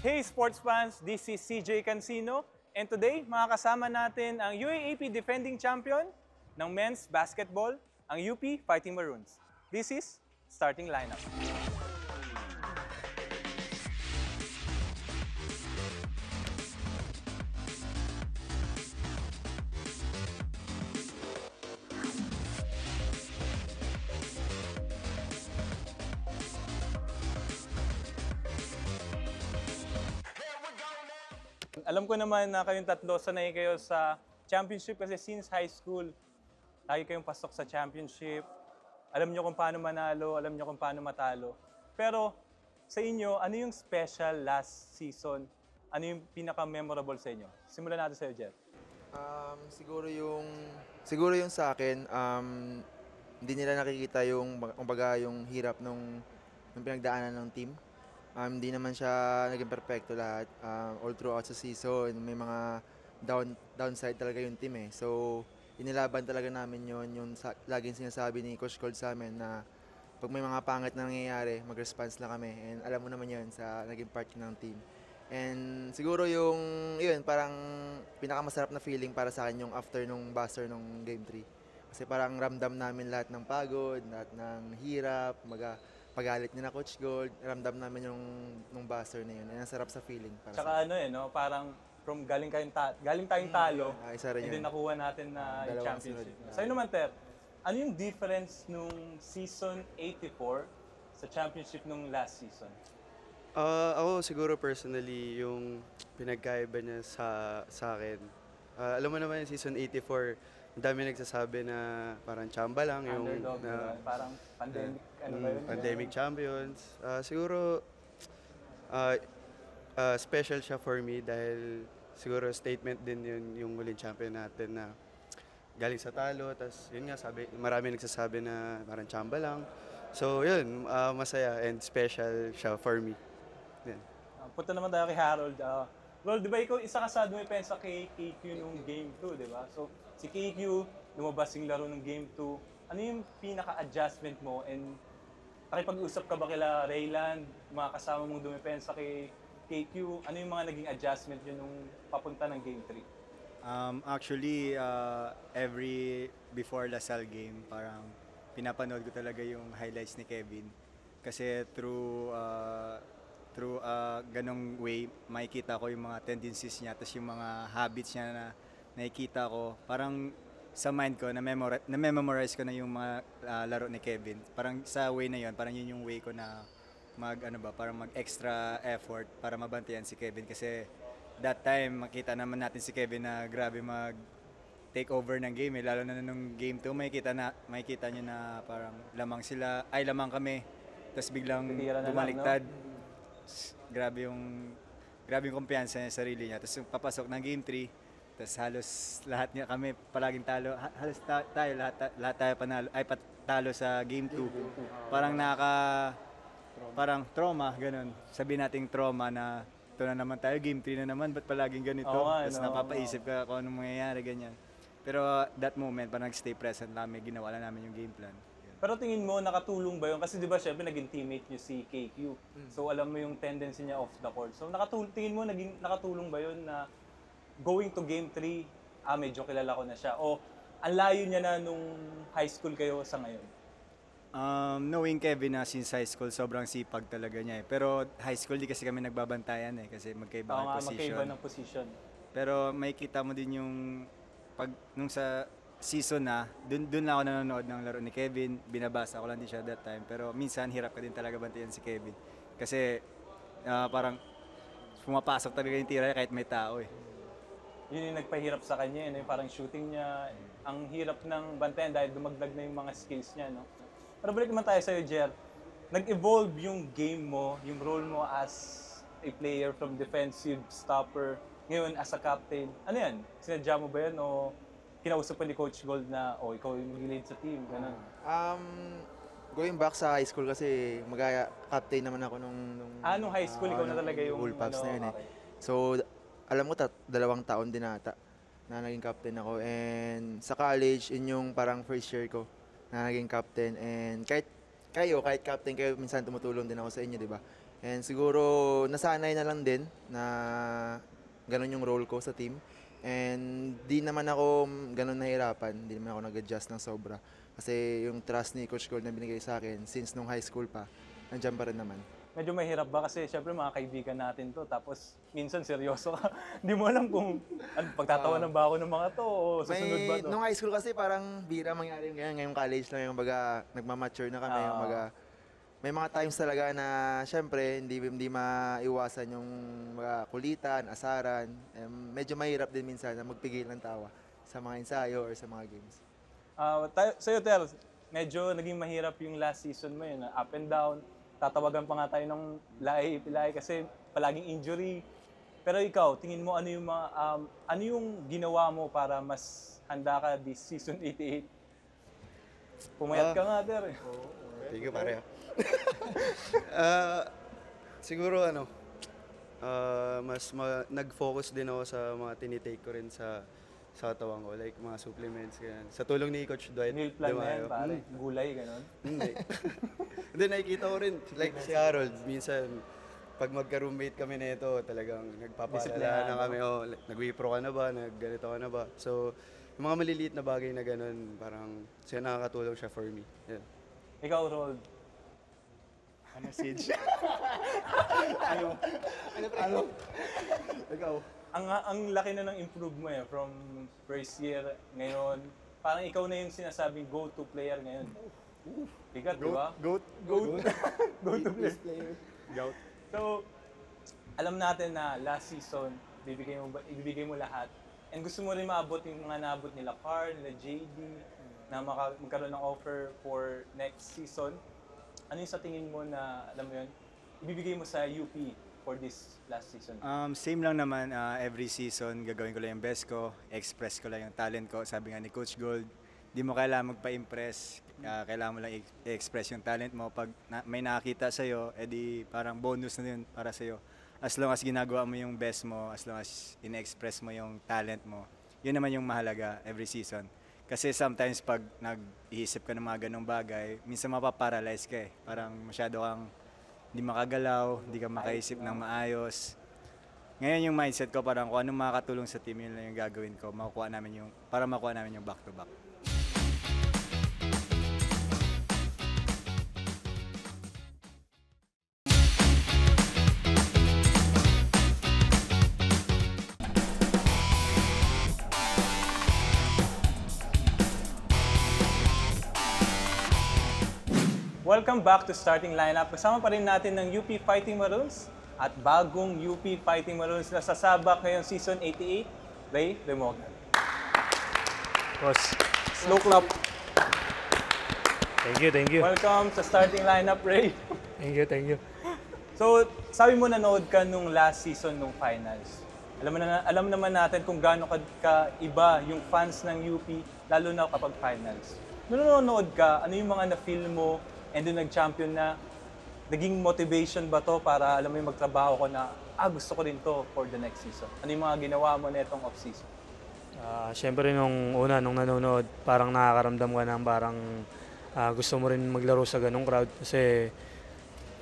Hey sports fans, this is CJ Cancino and today makakasama natin ang UAAP defending champion ng men's basketball, ang UP Fighting Maroons. This is starting lineup. Alam ko naman na kayong tatlo sanay kayo sa championship kasi since high school, lagi kayong pasok sa championship. Alam nyo kung paano manalo, alam nyo kung paano matalo. Pero sa inyo, ano yung special last season? Ano yung pinaka-memorable sa inyo? Simulan natin sa'yo, Jeff. Siguro yung sa akin, hindi nila nakikita yung kumbaga yung hirap nung pinagdaanan ng team. Hindi naman siya naging perfecto lahat. All throughout sa season, may mga downside talaga yung team eh. So, inilaban talaga namin yung laging sinasabi ni Coach Cold sa amin na pag may mga pangit na nangyayari, mag-response lang kami. And alam mo naman yun sa naging part ng team. And siguro yun, parang pinakamasarap na feeling para sa akin yung after nung buzzer nung Game 3. Kasi parang ramdam namin lahat ng pagod, lahat ng hirap, pagalit niya na Coach Gold, ramdam namin nung buzzer na yun. And ang sarap sa feeling. Tsaka ano no? Parang from galing tayong talo, isa rin and then yun. nakuha natin na yung Dalawang championship. sunod. Sa'yo naman, Ter, ano yung difference nung season 84 sa championship nung last season? Ako siguro personally, yung pinagkaiba niya sa akin. Alam mo naman yung season 84, ang dami nagsasabi na parang chamba lang. Underdog, diba? Parang pandemic, ano ba yun? Pandemic champions. Siguro, special siya for me dahil siguro statement din yun yung huling champion natin na galing sa talo. Tapos yun nga, marami nagsasabi na parang chamba lang. So yun, masaya and special siya for me. Yan. Punta naman tayo kay Harold. Lol, di ba ikaw isa ka sa dumipensa kay KQ nung Game 2, di ba? So, si KQ, lumabas yung laro ng Game 2. Ano yung pinaka-adjustment mo? And nakipag-usap ka ba kila Rayland, mga kasama mong dumipensa kay KQ? Ano yung mga naging adjustment yun nung papunta ng Game 3? Actually, before Lasal game, parang pinapanood ko talaga yung highlights ni Kevin. Kasi through ganong way, makikita ko yung mga tendencies niya, tapos yung mga habits niya na nakikita ko. Parang sa mind ko, na-memorize ko na yung mga laro ni Kevin. Parang sa way na yun, parang yun yung way ko na parang mag-extra effort para mabantayan si Kevin. Kasi that time, makita naman natin si Kevin na grabe take over ng game. Lalo na nung game 2, makikita niyo na parang lamang kami. Tapos biglang bumaliktad. Grabe yung kumpiyansa niya sa sarili niya. Tapos yung papasok ng Game 3, tapos halos lahat niya kami palaging talo. Halos lahat tayo patalo sa Game 2. Parang trauma, ganun. Sabihin nating trauma na ito na naman tayo, Game 3 na naman, ba't palaging ganito? Tapos napapaisip ka kung anong mangyayari, ganyan. Pero that moment, parang nag-stay present namin, ginawa lang namin yung game plan. Pero tingin mo, nakatulong ba yun? Kasi di ba syempre naging teammate niyo si KQ. So alam mo yung tendency niya off the court. So tingin mo, nakatulong ba yun na going to Game 3, medyo kilala ko na siya? O ang layo niya na nung high school kayo sa ngayon? Knowing Kevin na since high school, sobrang sipag talaga niya eh. Pero high school, di kasi kami nagbabantayan eh. Kasi magkaiba ng position. Magkaiba ng position. Pero makikita mo din yung nung sa season na, dun lang ako nanonood ng laro ni Kevin. Binabasa ko lang din siya that time. Pero minsan, hirap ka din talaga bantayan si Kevin. Kasi parang pumapasok talaga yung tira kahit may tao eh. Yun yung nagpahirap sa kanya, yung parang shooting niya. Ang hirap ng bantayan dahil dumagdag na yung mga skills niya, no? Pero balik naman tayo sa'yo, Jer. Nag-evolve yung game mo, yung role mo as a player from defensive stopper, ngayon as a captain. Ano yan? Sinadya mo ba yan o kinausap pa ni Coach Gold na ikaw yung mag-lead sa team, ganun? Going back sa high school kasi captain naman ako nung high school, ikaw na talaga yung Wolfpack na yun eh. Okay. So, alam mo, 2 taon din ata na naging captain ako. And sa college, yung parang first year ko na naging captain. And kahit captain kayo, minsan tumutulong din ako sa inyo, di ba? And siguro nasanay na lang din na ganun yung role ko sa team. And di naman ako ganun nahirapan, di naman ako nag-adjust ng sobra. Kasi yung trust ni Coach Gold na binigay sa akin since nung high school pa, nandiyan pa rin naman. Medyo mahirap ba kasi syempre mga kaibigan natin to tapos minsan seryoso ka. Hindi mo alam kung pagtatawanan ba ako ng mga to o susunod ba to. Nung high school kasi parang bira mangyari yung ngayong college lang yung baga nagmamature na kami. Yung baga, may mga times talaga na syempre hindi maiwasan yung mga kulitan, asaran. Medyo mahirap din minsan na magpigil ng tawa sa mga ensayo or sa mga games. Sa'yo, Ter, medyo naging mahirap yung last season mo yun, up and down. Tatawagan pa nga tayo ng lahi-pilahi kasi palaging injury. Pero ikaw, tingin mo ano yung ginawa mo para mas handa ka this season 88? Pumayat ka nga, Ter. Thank you, pareho. Siguro nag-focus din ako sa mga tinitake ko rin sa katawan ko, like mga supplements, ganyan. Sa tulong ni Coach Dwight. Meal plan na yan, Dumayo. pare. Gulay, gano'n. Hindi. Hindi, nakikita ko rin, like si Harold, minsan, pag magka-roommate kami na ito, talagang nagpapaalala na kami, nag-wipro ka na ba, nag-ganito ka na ba. So, yung mga maliliit na bagay na gano'n, parang siya nakakatulong siya for me. Yeah. Ikaw, Rold. Ano, Siege? Ikaw? Ang laki na ng improve mo from first year ngayon. Parang ikaw na yung sinasabing go-to player ngayon. Bigat, di ba? Go-to player. Goat. So, alam natin na last season, ibibigay mo lahat. And gusto mo rin maabot yung mga naabot nila Carl, nila JD, na magkaroon ng offer for next season. Ano yung sa tingin mo na, alam mo yun, ibibigay mo sa UP for this last season? Same lang naman, every season gagawin ko lang yung best ko, express ko lang yung talent ko. Sabi nga ni Coach Gold, di mo kailangan magpa-impress, kailangan mo lang i-express yung talent mo. Pag may nakakita sa'yo, edi parang bonus na yun para sa'yo. As long as ginagawa mo yung best mo, as long as in-express mo yung talent mo, yun naman yung mahalaga every season. Kasi sometimes pag nag-iisip ka ng mga ganong bagay, minsan mapaparalyze ka eh. Parang masyado kang hindi makagalaw, hindi ka makaisip ng maayos. Ngayon yung mindset ko parang kung anong makakatulong sa team, yun lang yung gagawin ko para makuha namin yung back-to-back. Welcome back to Starting Lineup. Kasama pa rin natin ng UP Fighting Maroons at bagong UP Fighting Maroons na sasabak ngayong Season 88, Ray Remogan. Boss, Slow clap. thank you. Welcome sa Starting Lineup, Ray. Thank you. So, sabi mo nanood ka nung last season nung finals. Alam naman natin kung gaano ka-iba yung fans ng UP, lalo na kapag finals. Nung nanonood ka, ano yung mga na-feel mo and doon nag-champion na, naging motivation ba to para alam mo yung magtrabaho ko na, gusto ko rin to for the next season? Ano yung mga ginawa mo na itong off-season? Siyempre nung nanonood, parang nakakaramdam ka ng parang gusto mo rin maglaro sa ganong crowd. Kasi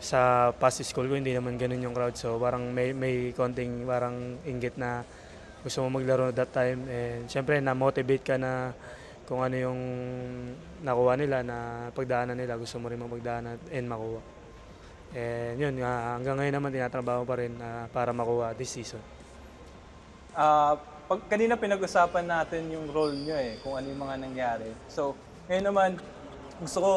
sa past school ko, hindi naman ganun yung crowd. So parang may konting parang inggit na gusto mo maglaro that time. And siyempre na-motivate ka na kung ano yung nakuha nila, na pagdaanan nila, gusto mo rin mapagdaanan and makuha. And yun, hanggang ngayon naman tinatrabaho pa rin para makuha this season. Kanina pinag-usapan natin yung role nyo kung ano yung mga nangyari. So, ngayon naman, gusto ko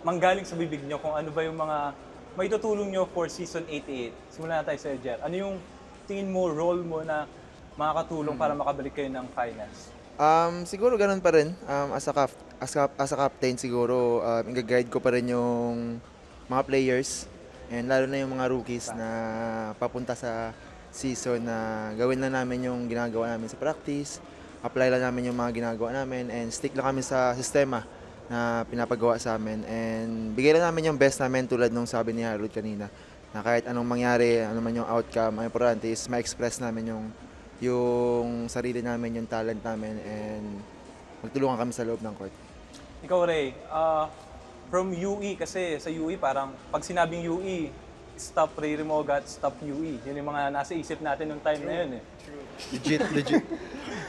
manggaling sa bibig nyo kung ano ba yung mga maitutulong nyo for Season 88. Simulan na tayo sa Jer. Ano yung tingin mo, role mo na makakatulong para makabalik kayo ng finals? Siguro ganun pa rin. As a captain siguro, i-guide ko pa rin yung mga players and lalo na yung mga rookies na papunta sa season na gawin lang namin yung ginagawa namin sa practice, apply lang namin yung mga ginagawa namin and stick lang kami sa sistema na pinapagawa sa amin and bigay lang namin yung best namin tulad nung sabi ni Harold kanina na kahit anong mangyari, ano man yung outcome, ang importante is ma-express namin yung sarili namin, yung talent namin, and magtulungan kami sa loob ng court. Ikaw, Ray, from UE, kasi sa UE parang pag sinabing UE, stop Ray Remogat, stop UE. Yun yung mga nasa isip natin nung time na yun eh. Legit.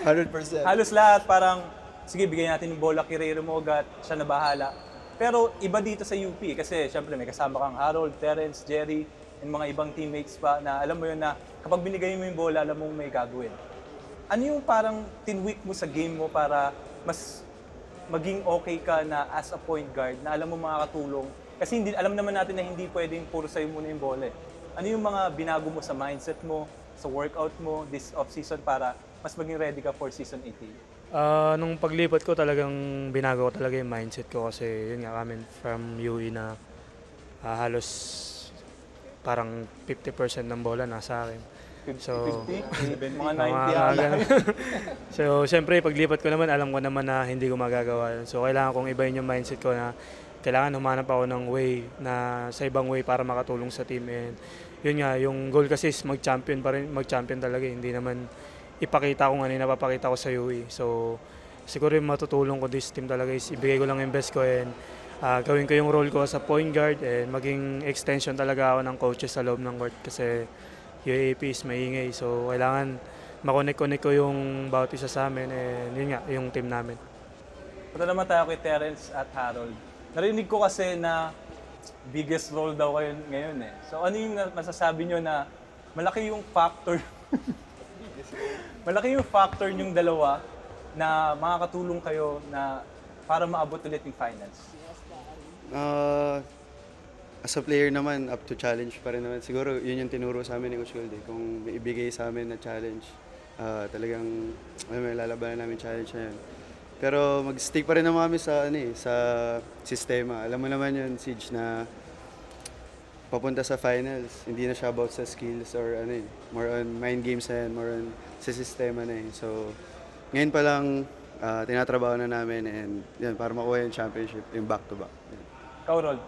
100%. Halos lahat parang, sige, bigay natin yung bola kay Ray Remogat, siya na bahala. Pero iba dito sa UP kasi syempre may kasama kang Harold, Terence, Jerry, and mga ibang teammates pa na alam mo yun na kapag binigay mo yung bola, alam mo may gagawin. Ano yung parang tinweak mo sa game mo para mas maging okay ka na as a point guard na alam mo makakatulong? Kasi hindi, alam naman natin na hindi pwedeng puro sa'yo muna yung bola eh. Ano yung mga binago mo sa mindset mo, sa workout mo this off-season para mas maging ready ka for season 18? Nung paglipat ko talagang binago ko talaga yung mindset ko kasi yun nga kami from UE na halos parang 50% ng bola nasa akin. So, 50? Mga 90 mga ata. ganun. So, syempre paglipat ko naman alam ko naman na hindi ko magagawa yun. So, kailangan kong ibahin yung mindset ko na kailangan humanap ako ng way na sa ibang way para makatulong sa team. And yun nga, yung goal kasi is mag-champion pa rin, mag-champion talaga. Hindi naman ipakita ko ano yung napapakita ko sa UE. So, siguro yung matutulong ko this team talaga is ibigay ko lang yung best ko and gawin ko yung role ko sa point guard and maging extension talaga ako ng coaches sa loob ng court kasi UAAP is maingay. So, kailangan makonect-connect ko yung bawat isa sa amin and yun nga, yung team namin. Punta naman tayo kay Terence at Harold. Narinig ko kasi na biggest role daw kayo ngayon eh. So ano yung masasabi nyo na malaki yung factor malaki yung factor yung dalawa na makakatulong kayo na para maabot ulit yung finals? As a player naman, up to challenge pa rin naman. Siguro yun yung tinuro sa amin ni Coach Gold eh. Kung may ibigay sa amin na challenge, talagang lalabanan namin challenge na yun. Pero mag-stick pa rin naman kami sa sa sistema. Alam mo naman yun, Siege, na papunta sa finals, hindi na siya about sa skills or more on mind games na yan, more on sa sistema na So, ngayon pa lang, tinatrabaho na namin and yan, para makuha yung championship, yung back-to-back. Ikaw, Rod?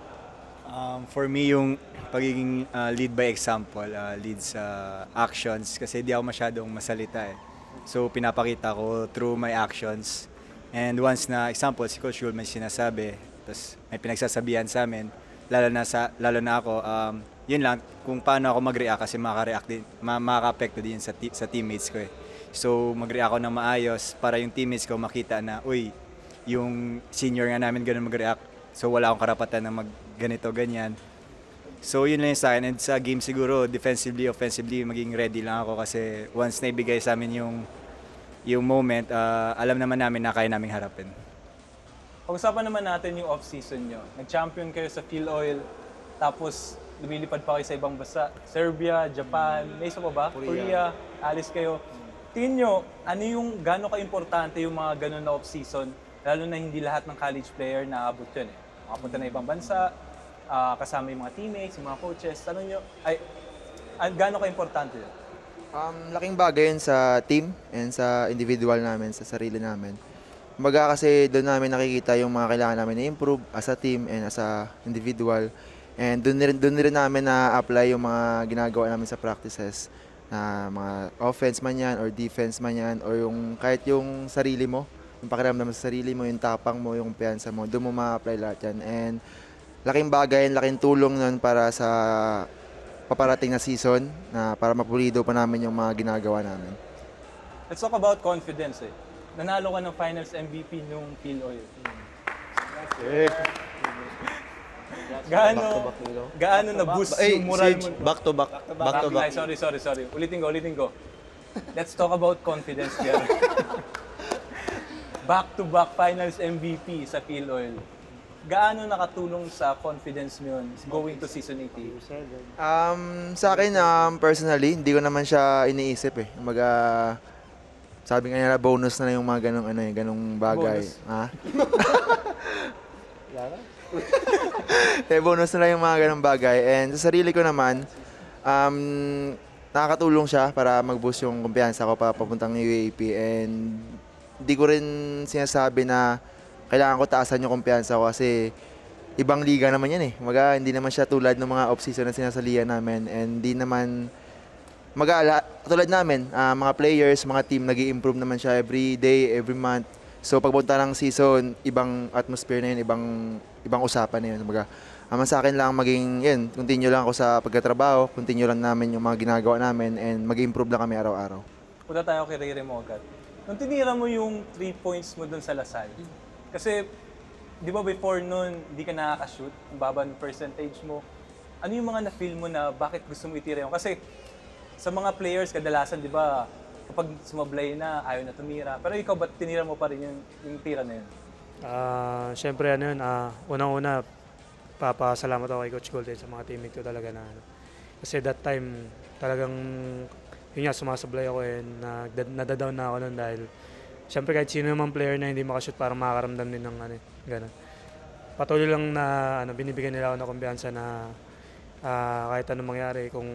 For me, yung pagiging lead by example, lead sa actions, kasi di ako masyadong masalita eh. So, pinapakita ko through my actions. And once na, example, si Coach Gold may sinasabi, tapos may pinagsasabihan sa amin, lalo na ako, yun lang, kung paano ako mag-react kasi makaka-apekto din sa teammates ko eh. So, mag-react ako ng maayos para yung teammates ko makita na, uy, yung senior nga namin ganun mag-react, so wala akong karapatan na mag-ganito, ganyan. So, yun lang yung sa akin. And sa game siguro, defensively, offensively, maging ready lang ako kasi once na ibigay sa amin yung moment, alam naman namin na kaya naming harapin. Pag-usapan naman natin yung off-season nyo. Nag-champion kayo sa Phil Oil, tapos lumilipad pa kayo sa ibang bansa. Serbia, Japan, may isa pa ba? Korea. Alis kayo. Tingin nyo, ano yung gano'n ka-importante yung mga gano'n na off-season, lalo na hindi lahat ng college player na abot yun eh. Makapunta na ibang bansa, kasama yung mga teammates, yung mga coaches. Tanong nyo, gano'n ka-importante yun? Laking bagay yun sa team and sa individual namin, sa sarili namin. Kumbaga kasi doon namin nakikita yung mga kailangan namin i-improve as a team and as a individual. And doon rin namin na-apply yung mga ginagawa namin sa practices na mga offense man yan or defense man yan or yung kahit yung sarili mo, yung pakiramdam sa sarili mo, yung tapang mo, yung kumpiyansa mo, doon mo ma-apply lahat yan. And laking bagay, laking tulong nun para sa paparating na season na para mapulido pa namin yung mga ginagawa namin. Let's talk about confidence eh. Nanalo ka ng Finals MVP nung Phil Oil. Gaano na-boost yung moral mo? Back to back. Ay, sorry. Ulitin ko. Let's talk about confidence here. Back-to-back Finals MVP sa Phil Oil. Gaano nakatulong sa confidence mo yun going to season 18? Sa akin, personally, hindi ko naman siya iniisip eh. Kumbaga, sabi nga nila, bonus na yung mga ganong bagay. Bonus? Ha? Bonus na lang yung mga ganong bagay. And sa sarili ko naman, nakakatulong siya para mag-boost yung kumpiyansa ko papuntang UAAP. And hindi ko rin sinasabi na kailangan ko taasan yung kumpiyansa ko kasi ibang liga naman yan eh. Kumbaga, hindi naman siya tulad ng mga off-season na sinasalihan namin. And hindi naman tulad namin, mga players, mga team, nag-i-improve naman siya every day, every month. So pagpunta ng season, ibang atmosphere na yun, ibang usapan na yun. Kumbaga, Sa akin lang maging, yun, continue lang ako sa pagkatrabaho, continue lang namin yung mga ginagawa namin, and mag-improve lang kami araw-araw. Punta tayo kay Rere mo agad. Nung tinira mo yung 3 points mo dun sa Lasal, kasi di ba before nun, hindi ka nakaka-shoot, ang baba ng percentage mo. Ano yung mga na-feel mo na bakit gusto mo itira yun? Kasi sa mga players, kadalasan, di ba, kapag sumablay na, ayaw na tumira. Pero ikaw, ba't tinira mo pa rin yung tira na yun? Siyempre ano yun, unang-una, papasalamat ako kay Coach Golden sa mga teammate ko talaga na ano. Kasi that time, talagang yun nga, sumasablay ako nadadown na ako nun dahil siyempre kahit sino naman player na hindi makashoot parang makakaramdam din ng ano, gano'n. Patuloy lang na binibigyan nila ako ng kumpiyansa na kahit anong mangyari, kung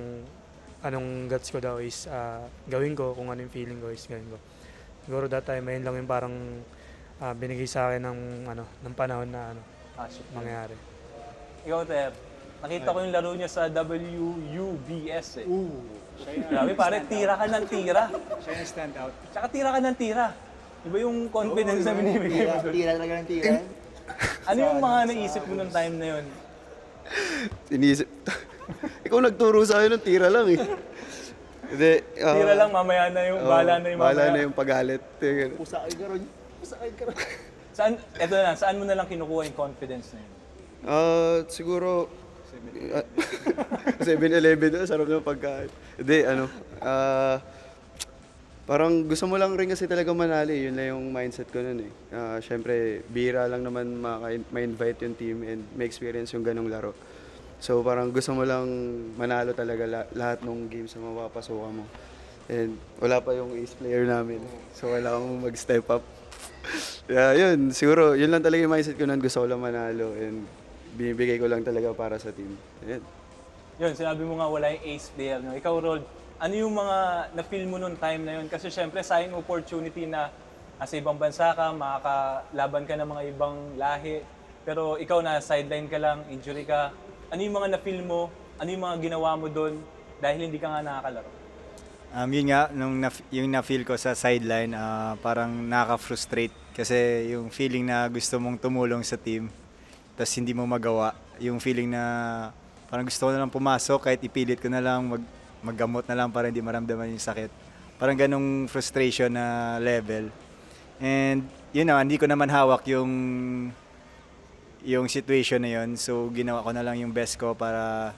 anong guts ko daw is gawin ko, kung ano yung feeling ko is gawin ko. Siguro that time, ayun lang yung parang binigay sa akin ng panahon na mangyari. Ikaw, Ter, nakita ko yung laro niya sa WUBS eh. Grabe pare, tira ka ng tira. Siya yung stand out. Tsaka tira ka ng tira. Iba yung confidence na binibigay mo doon. Tira talaga ng tira. Ano yung mga naisip mo nung time na yun? Inisip. Ikaw nagturo sa akin ng tira lang eh. Hindi, Tira lang, mamaya na yung, bala na yung mamaya. Bala na yung pagalit. Pusakay ka ron. Pusakay ka ron. Saan mo na lang kinukuha yung confidence na yun? Siguro 7-Eleven, sarap yung pagkain. Hindi, parang gusto mo lang rin kasi talaga manali. Yun lang yung mindset ko nun eh. Siyempre, bira lang naman ma-invite yung team and may experience yung ganong laro. So parang gusto mo lang manalo talaga lahat ng games na mapapasukan mo. And wala pa yung ace player namin. So kailangan mo mag-step up. Yun. Siguro, yun lang talaga yung mindset ko nun. Gusto ko lang manalo and binibigay ko lang talaga para sa team. Yun. Yun, sinabi mo nga wala yung ace player. No? Ikaw, Rod, ano yung mga na-feel mo nung time na yun? Kasi syempre, sayang opportunity na nasa ibang bansa ka, makakalaban ka ng mga ibang lahi. Pero ikaw na sideline ka lang, injury ka. Ano yung mga na-feel mo? Ano yung mga ginawa mo doon dahil hindi ka nga nakakalaro? Yun nga, yung na-feel ko sa sideline, parang nakaka-frustrate. Kasi yung feeling na gusto mong tumulong sa team, tapos hindi mo magawa. Yung feeling na parang gusto ko na lang pumasok, kahit ipilit ko na lang, maggamot na lang para hindi maramdaman yung sakit. Parang ganong frustration na level. And yun na, hindi ko naman hawak yung situation na yun. So ginawa ko na lang yung best ko para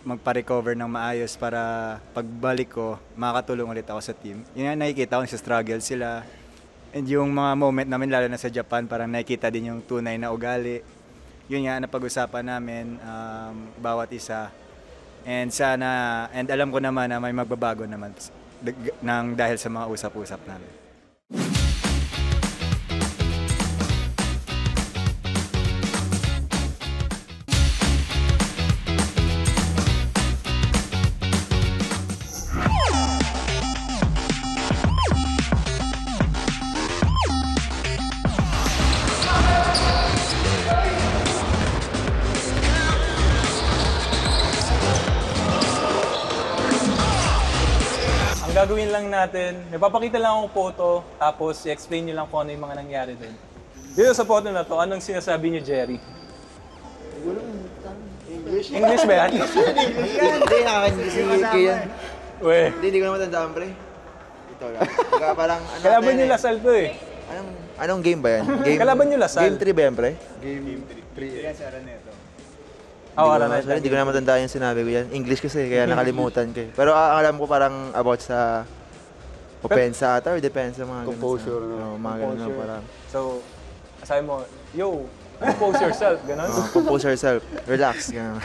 magpa-recover ng maayos para pagbalik ko, makakatulong ulit ako sa team. Yun nga, nakikita ko sa struggle sila. And yung mga moment namin, lalo na sa Japan, parang nakikita din yung tunay na ugali. Yun nga, napag-usapan namin bawat isa. And alam ko naman na may magbabago naman dahil sa mga usap-usap namin. Gagawin lang natin, napapakita lang akong photo, tapos i-explain nyo lang kung ano yung mga nangyari din. Dito sa photo na to, anong sinasabi niyo, Jerry? English ba yan? Hindi, nakakandisi yan. Weh. Hindi ko na matandaan, pre. Ito lang. Parang, Kalaban nyo Lasal to eh. Anong game ba yan? Kalaban nyo Lasal. Game 3 ba yan, pre? Game 3. Yan sa Araneta. Hindi ko na matandaan yung sinabi ko yan. English kasi, kaya nakalimutan ko. Pero alam ko parang about sa opensa ata or depensa, mga Composure, ganun. Mga ganun lang parang. So, sabi mo, yo, compose yourself, gano'n? Compose yourself. Relax. Ganun.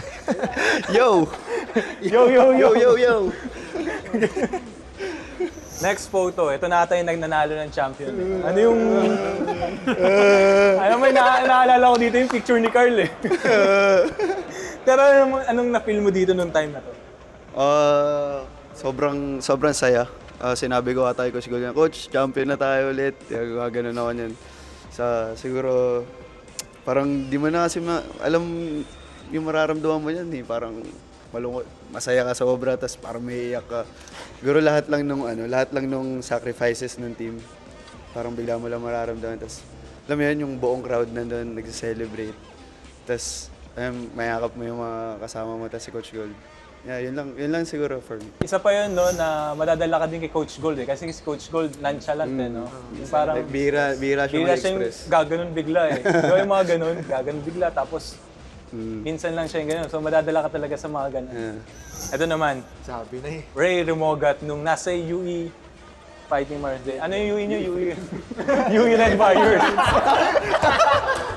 Yo! Yo! Next photo, ito na ata yung nagnanalo ng champion. Ano yung... may naalala ko dito yung picture ni Carl eh. Pero anong na-feel mo dito nung time na to? Sobrang saya. Sinabi ko ata ko siguro, Coach, champion na tayo ulit. Ganun ako niyan. Siguro, parang di mo na kasi alam yung mararamdaman mo yan eh. Parang malungkot, masaya ka sa obra, tapos parang may iyak ka. Siguro lahat lang nung sacrifices ng team. Parang bigla mo lang mararamdaman. Tapos, alam mo yan, yung buong crowd nandun nagse-celebrate. Tapos, mayakap mo yung mga kasama mo, tapos si Coach Gold. Yeah, yun lang siguro for me. Isa pa yun, no, na madadala ka din kay Coach Gold eh. Kasi si Coach Gold, nonchalant eh, no? Yung parang, Bira siya bigla siyang ma-express. gaganon bigla eh. Yung mga ganon, gaganon bigla. Tapos, minsan lang siya yung ganon. So, madadala ka talaga sa mga ganon. Yeah. Ito naman, Sabi na eh. Ray Remogat nung nasa UE Fighting Mars Day. Ano yung UE nyo? UE. UE Red Warriors.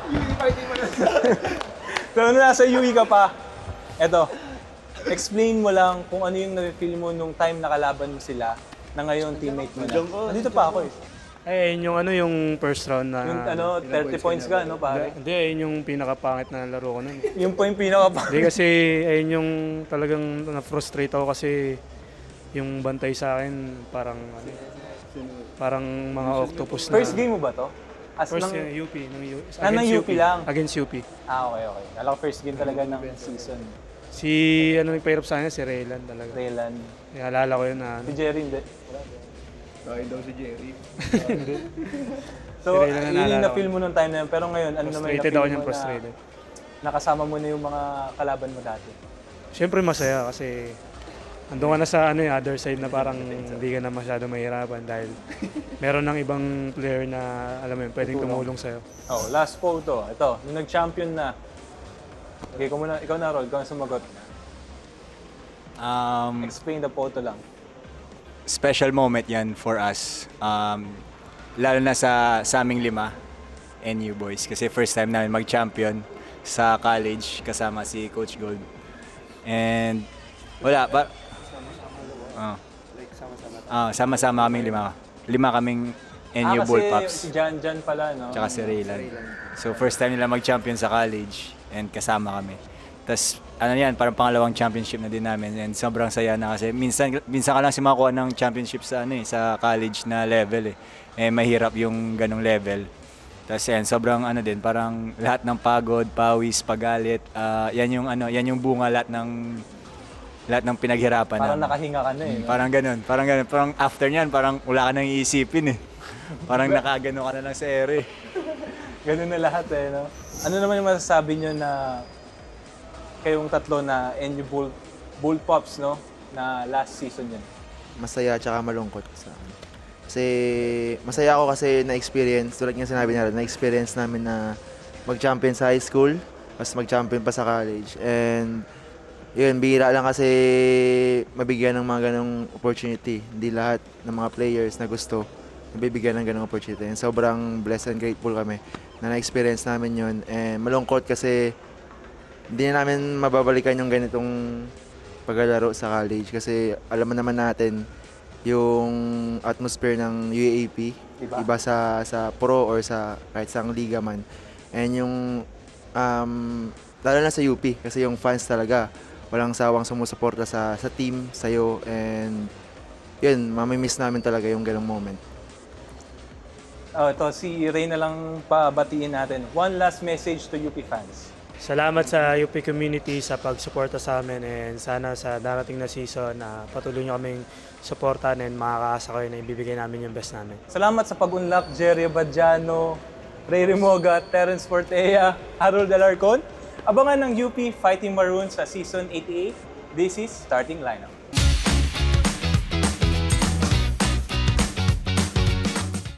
UE Fighting Mars. So, nung nasa UE ka pa, eto, explain mo lang kung ano yung na-feel mo nung time nakalaban mo sila na ngayon teammate mo na. Nandito pa ako eh. Ayun yung yung first round na... Yung 30 points ka, no, pare? Hindi, ayun yung pinakapangit na laro ko nun. Yung po yung pinaka Hindi kasi ayun yung talagang na-frustrate ako kasi yung bantay sa akin parang parang mga octopus na... First game mo ba to? As First ng, UP. ng UP lang? Against UP. Okay. Alam ko first game talaga ng season. Si nagpahirap sa akin, si Raylan talaga. Raylan. Naalala ko yun na Si Jerry, hindi. Bakit daw si Jerry? So, Si Raylan na yun yung naalala na-feel mo nung time na yun. Pero ngayon, ano naman frustrated na-feel ako mo niyang na frustrated. nakasama mo na yung mga kalaban mo dati? Siyempre masaya kasi andun ka na sa other side na parang hindi ka na masyado mahirapan dahil meron ng ibang player na alam mo yun, pwedeng tumulong sa'yo. Oh, last photo. Ito, nung nag-champion na. Okay, ikaw na, Rod. Ikaw na sumagot. Explain the photo lang. Special moment yan for us. Lalo na sa aming 5, NU boys. Kasi first time namin mag-champion sa college kasama si Coach Gold. And wala pa. Sama-sama kaming 5. 5 kaming NU Bullpups. Si Jan pala, no? Tsaka si Raylan. So first time nila mag-champion sa college and kasama kami. Tapos ano yan, parang pangalawang championship na din namin and sobrang saya na kasi minsan ka lang simakuha ng championship sa sa college na level eh. Eh mahirap yung ganong level. Tapos yan, sobrang din, parang lahat ng pagod, pawis, pagalit, yan yung bunga lahat ng pinaghirapan Parang namin. nakahinga ka na eh. No? Parang ganun. Parang after niyan, parang wala ka nang iisipin eh. Parang nakagano ka na lang sa ere. Ganun na lahat eh, no? Ano naman yung masasabi nyo na kayong tatlo na NU Bullpups, no? Na last season yun. Masaya tsaka malungkot sa akin. Kasi masaya ako kasi na-experience, tulad nga sinabi nila, na-experience namin na mag-champion sa high school, tapos mag-champion pa sa college. And yun, bihira lang kasi mabigyan ng mga ganong opportunity. Hindi lahat ng mga players na gusto nabibigyan ng ganong opportunity. And sobrang blessed and grateful kami na na-experience namin yun. And malungkot kasi hindi na namin mababalikan yung ganitong paglalaro sa college kasi alam mo naman natin yung atmosphere ng UAAP, iba sa pro or sa kahit sa liga man. And yung lalo na sa UP kasi yung fans talaga walang sawang sumusuporta sa team, sa'yo, and yun, mamimiss namin talaga yung ganong moment. Ito, si Ray na lang pabatiin natin. One last message to UP fans. Salamat sa UP community sa pagsuporta sa amin and sana sa darating na season patuloy nyo kaming supportan and makakaasa kayo na ibibigay namin yung best namin. Salamat sa pag-unlock, Jerry Abadjano, Ray Remoga, Terence Fortea, Harold Alarcon. Abangan ng UP Fighting Maroons sa Season 88. This is Starting Lineup.